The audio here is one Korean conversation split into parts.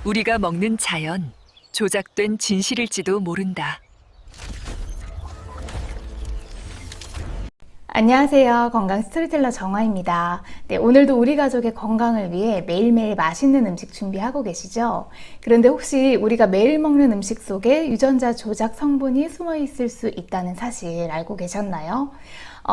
우리가 먹는 자연, 조작된 진실일지도 모른다. 안녕하세요. 건강 스토리텔러 정화입니다. 네, 오늘도 우리 가족의 건강을 위해 매일매일 맛있는 음식 준비하고 계시죠? 그런데 혹시 우리가 매일 먹는 음식 속에 유전자 조작 성분이 숨어 있을 수 있다는 사실 알고 계셨나요?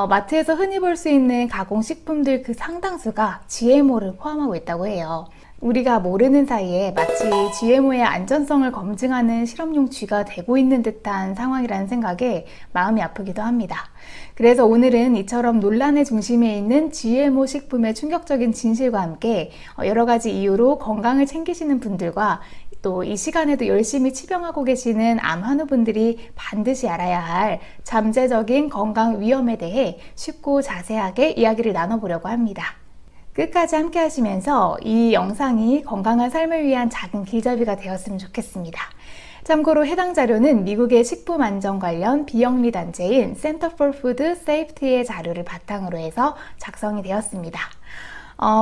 마트에서 흔히 볼 수 있는 가공식품들 그 상당수가 GMO를 포함하고 있다고 해요. 우리가 모르는 사이에 마치 GMO의 안전성을 검증하는 실험용 쥐가 되고 있는 듯한 상황이라는 생각에 마음이 아프기도 합니다. 그래서 오늘은 이처럼 논란의 중심에 있는 GMO 식품의 충격적인 진실과 함께 여러 가지 이유로 건강을 챙기시는 분들과 또 이 시간에도 열심히 치병하고 계시는 암 환우분들이 반드시 알아야 할 잠재적인 건강 위험에 대해 쉽고 자세하게 이야기를 나눠보려고 합니다. 끝까지 함께 하시면서 이 영상이 건강한 삶을 위한 작은 길잡이가 되었으면 좋겠습니다. 참고로 해당 자료는 미국의 식품 안전 관련 비영리 단체인 Center for Food Safety의 자료를 바탕으로 해서 작성이 되었습니다.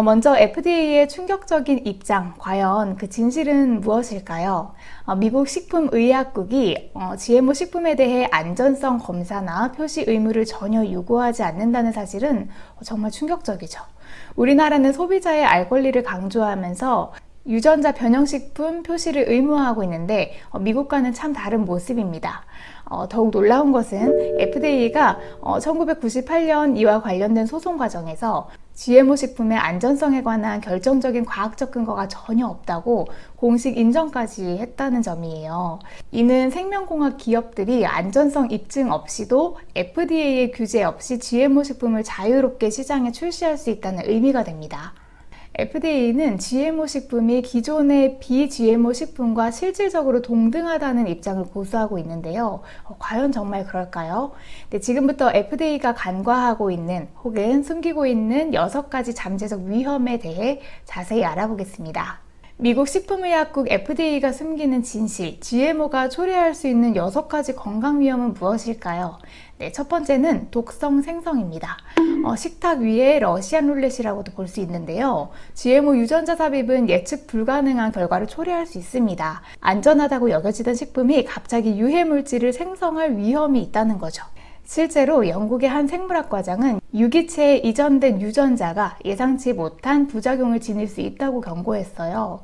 먼저 FDA의 충격적인 입장, 과연 그 진실은 무엇일까요? 미국 식품의약국이 GMO 식품에 대해 안전성 검사나 표시 의무를 전혀 요구하지 않는다는 사실은 정말 충격적이죠. 우리나라는 소비자의 알 권리를 강조하면서 유전자 변형식품 표시를 의무화하고 있는데 미국과는 참 다른 모습입니다. 더욱 놀라운 것은 FDA가 1998년 이와 관련된 소송 과정에서 GMO 식품의 안전성에 관한 결정적인 과학적 근거가 전혀 없다고 공식 인정까지 했다는 점이에요. 이는 생명공학 기업들이 안전성 입증 없이도 FDA의 규제 없이 GMO 식품을 자유롭게 시장에 출시할 수 있다는 의미가 됩니다. FDA는 GMO 식품이 기존의 비GMO 식품과 실질적으로 동등하다는 입장을 고수하고 있는데요. 과연 정말 그럴까요? 네, 지금부터 FDA가 간과하고 있는 혹은 숨기고 있는 6가지 잠재적 위험에 대해 자세히 알아보겠습니다. 미국 식품의약국 FDA가 숨기는 진실, GMO가 초래할 수 있는 6가지 건강 위험은 무엇일까요? 네, 첫 번째는 독성 생성입니다. 식탁 위에 러시안 룰렛이라고도 볼 수 있는데요. GMO 유전자 삽입은 예측 불가능한 결과를 초래할 수 있습니다. 안전하다고 여겨지던 식품이 갑자기 유해 물질을 생성할 위험이 있다는 거죠. 실제로 영국의 한 생물학 과장은 유기체에 이전된 유전자가 예상치 못한 부작용을 지닐 수 있다고 경고했어요.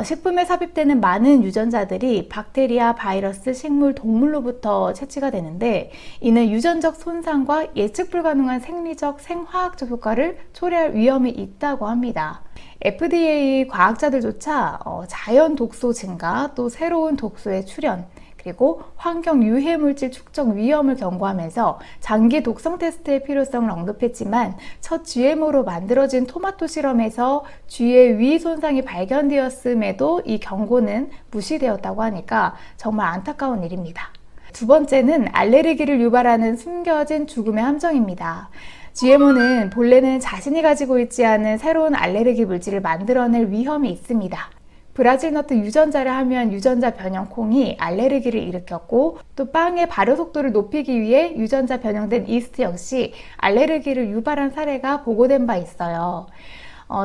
식품에 삽입되는 많은 유전자들이 박테리아, 바이러스, 식물, 동물로부터 채취가 되는데 이는 유전적 손상과 예측 불가능한 생리적, 생화학적 효과를 초래할 위험이 있다고 합니다. FDA 과학자들조차 자연 독소 증가, 또 새로운 독소의 출현, 그리고 환경 유해 물질 축적 위험을 경고하면서 장기 독성 테스트의 필요성을 언급했지만 첫 GMO로 만들어진 토마토 실험에서 쥐의 위 손상이 발견되었음에도 이 경고는 무시되었다고 하니까 정말 안타까운 일입니다. 두 번째는 알레르기를 유발하는 숨겨진 죽음의 함정입니다. GMO는 본래는 자신이 가지고 있지 않은 새로운 알레르기 물질을 만들어낼 위험이 있습니다. 브라질 너트 유전자를 하면 유전자 변형 콩이 알레르기를 일으켰고 또 빵의 발효 속도를 높이기 위해 유전자 변형된 이스트 역시 알레르기를 유발한 사례가 보고된 바 있어요.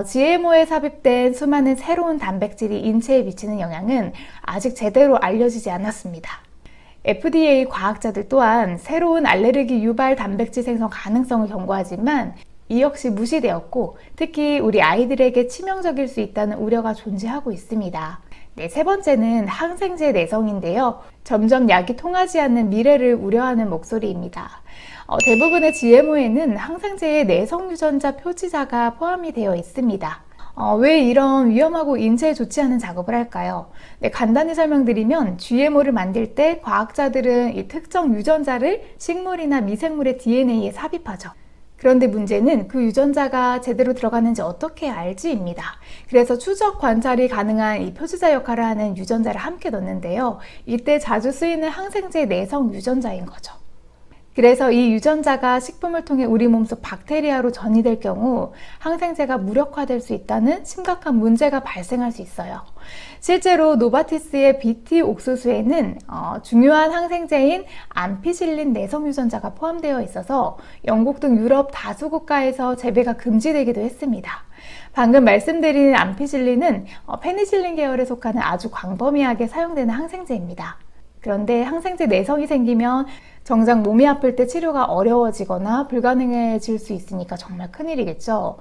GMO에 삽입된 수많은 새로운 단백질이 인체에 미치는 영향은 아직 제대로 알려지지 않았습니다. FDA 과학자들 또한 새로운 알레르기 유발 단백질 생성 가능성을 경고하지만 이 역시 무시되었고 특히 우리 아이들에게 치명적일 수 있다는 우려가 존재하고 있습니다. 네, 세 번째는 항생제 내성인데요. 점점 약이 통하지 않는 미래를 우려하는 목소리입니다. 대부분의 GMO에는 항생제의 내성 유전자 표지자가 포함이 되어 있습니다. 왜 이런 위험하고 인체에 좋지 않은 작업을 할까요? 네, 간단히 설명드리면 GMO를 만들 때 과학자들은 이 특정 유전자를 식물이나 미생물의 DNA에 삽입하죠. 그런데 문제는 그 유전자가 제대로 들어가는지 어떻게 알지입니다. 그래서 추적 관찰이 가능한 이 표지자 역할을 하는 유전자를 함께 넣는데요. 이때 자주 쓰이는 항생제 내성 유전자인 거죠. 그래서 이 유전자가 식품을 통해 우리 몸속 박테리아로 전이될 경우 항생제가 무력화될 수 있다는 심각한 문제가 발생할 수 있어요. 실제로 노바티스의 BT 옥수수에는 중요한 항생제인 암피실린 내성 유전자가 포함되어 있어서 영국 등 유럽 다수 국가에서 재배가 금지되기도 했습니다. 방금 말씀드린 암피실린은 페니실린 계열에 속하는 아주 광범위하게 사용되는 항생제입니다. 그런데 항생제 내성이 생기면 정작 몸이 아플 때 치료가 어려워지거나 불가능해질 수 있으니까 정말 큰일이겠죠.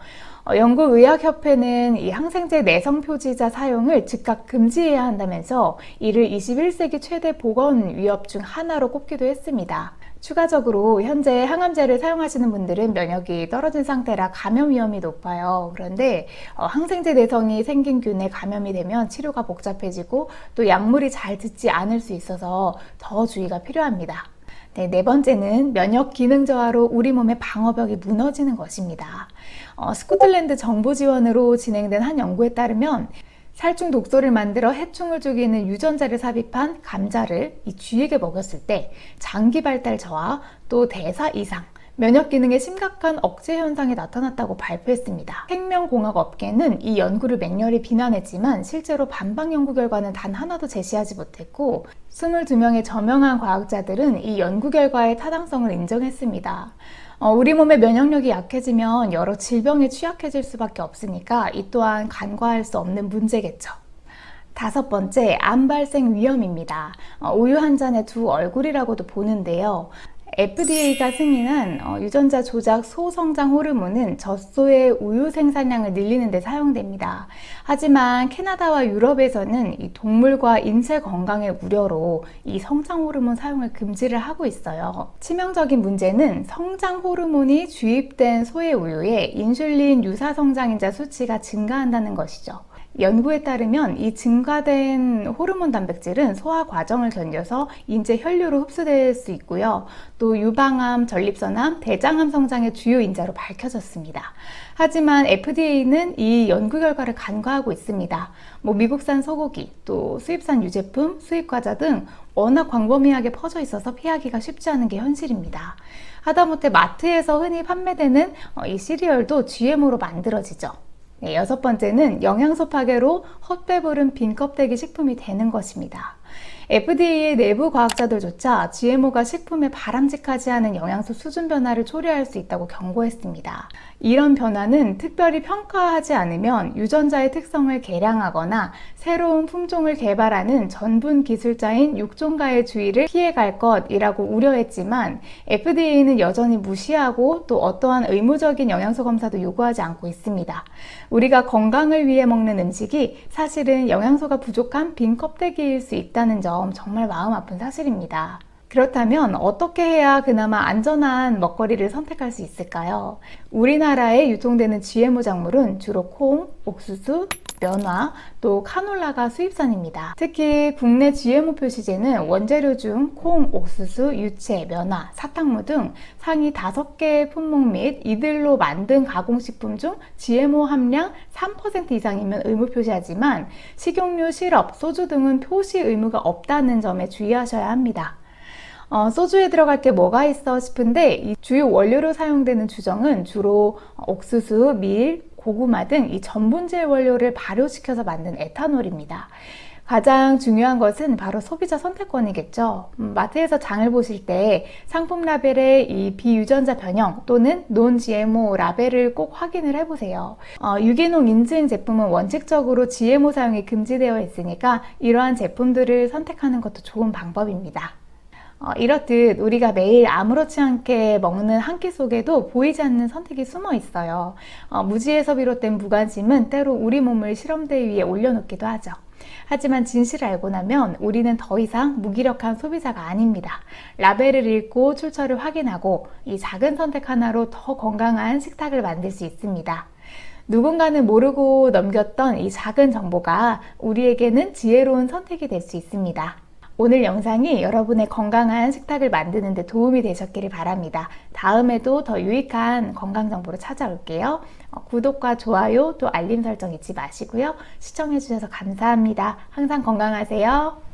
영국의학협회는 이 항생제 내성 표지자 사용을 즉각 금지해야 한다면서 이를 21세기 최대 보건 위협 중 하나로 꼽기도 했습니다. 추가적으로 현재 항암제를 사용하시는 분들은 면역이 떨어진 상태라 감염 위험이 높아요. 그런데 항생제 내성이 생긴 균에 감염이 되면 치료가 복잡해지고 또 약물이 잘 듣지 않을 수 있어서 더 주의가 필요합니다. 네 번째는 면역 기능 저하로 우리 몸의 방어벽이 무너지는 것입니다. 스코틀랜드 정부 지원으로 진행된 한 연구에 따르면 살충 독소를 만들어 해충을 죽이는 유전자를 삽입한 감자를 이 쥐에게 먹였을 때 장기 발달 저하 또 대사 이상, 면역 기능에 심각한 억제 현상이 나타났다고 발표했습니다. 생명공학 업계는 이 연구를 맹렬히 비난했지만 실제로 반박 연구 결과는 단 하나도 제시하지 못했고 22명의 저명한 과학자들은 이 연구 결과의 타당성을 인정했습니다. 우리 몸의 면역력이 약해지면 여러 질병에 취약해질 수밖에 없으니까 이 또한 간과할 수 없는 문제겠죠. 다섯 번째, 암 발생 위험입니다. 우유 한 잔의 두 얼굴이라고도 보는데요. FDA가 승인한 유전자 조작 소성장 호르몬은 젖소의 우유 생산량을 늘리는 데 사용됩니다. 하지만 캐나다와 유럽에서는 이 동물과 인체 건강의 우려로 이 성장 호르몬 사용을 금지를 하고 있어요. 치명적인 문제는 성장 호르몬이 주입된 소의 우유에 인슐린 유사 성장인자 수치가 증가한다는 것이죠. 연구에 따르면 이 증가된 호르몬 단백질은 소화 과정을 견뎌서 인체 혈류로 흡수될 수 있고요. 또 유방암, 전립선암, 대장암 성장의 주요 인자로 밝혀졌습니다. 하지만 FDA는 이 연구 결과를 간과하고 있습니다. 미국산 소고기, 또 수입산 유제품, 수입과자 등 워낙 광범위하게 퍼져 있어서 피하기가 쉽지 않은 게 현실입니다. 하다못해 마트에서 흔히 판매되는 이 시리얼도 GMO로 만들어지죠. 네, 여섯 번째는 영양소 파괴로 헛배부른 빈 껍데기 식품이 되는 것입니다. FDA의 내부 과학자들조차 GMO가 식품에 바람직하지 않은 영양소 수준 변화를 초래할 수 있다고 경고했습니다. 이런 변화는 특별히 평가하지 않으면 유전자의 특성을 개량하거나 새로운 품종을 개발하는 전분 기술자인 육종가의 주의를 피해갈 것이라고 우려했지만 FDA는 여전히 무시하고 또 어떠한 의무적인 영양소 검사도 요구하지 않고 있습니다. 우리가 건강을 위해 먹는 음식이 사실은 영양소가 부족한 빈 껍데기일 수 있다는 점 정말 마음 아픈 사실입니다. 그렇다면 어떻게 해야 그나마 안전한 먹거리를 선택할 수 있을까요? 우리나라에 유통되는 GMO 작물은 주로 콩, 옥수수, 면화, 또 카놀라가 수입산입니다. 특히 국내 GMO 표시제는 원재료 중 콩, 옥수수, 유채, 면화, 사탕무 등 상위 5개의 품목 및 이들로 만든 가공식품 중 GMO 함량 3% 이상이면 의무 표시하지만 식용유, 시럽, 소주 등은 표시 의무가 없다는 점에 주의하셔야 합니다. 소주에 들어갈 게 뭐가 있어 싶은데 이 주요 원료로 사용되는 주정은 주로 옥수수, 밀, 고구마 등 이 전분질 원료를 발효시켜서 만든 에탄올입니다. 가장 중요한 것은 바로 소비자 선택권이겠죠. 마트에서 장을 보실 때 상품 라벨에 이 비유전자 변형 또는 non-GMO 라벨을 꼭 확인을 해보세요. 유기농 인증 제품은 원칙적으로 GMO 사용이 금지되어 있으니까 이러한 제품들을 선택하는 것도 좋은 방법입니다. 이렇듯 우리가 매일 아무렇지 않게 먹는 한 끼 속에도 보이지 않는 선택이 숨어 있어요. 무지에서 비롯된 무관심은 때로 우리 몸을 실험대 위에 올려놓기도 하죠. 하지만 진실을 알고 나면 우리는 더 이상 무기력한 소비자가 아닙니다. 라벨을 읽고 출처를 확인하고 이 작은 선택 하나로 더 건강한 식탁을 만들 수 있습니다. 누군가는 모르고 넘겼던 이 작은 정보가 우리에게는 지혜로운 선택이 될 수 있습니다. 오늘 영상이 여러분의 건강한 식탁을 만드는 데 도움이 되셨기를 바랍니다. 다음에도 더 유익한 건강 정보로 찾아올게요. 구독과 좋아요 또 알림 설정 잊지 마시고요. 시청해주셔서 감사합니다. 항상 건강하세요.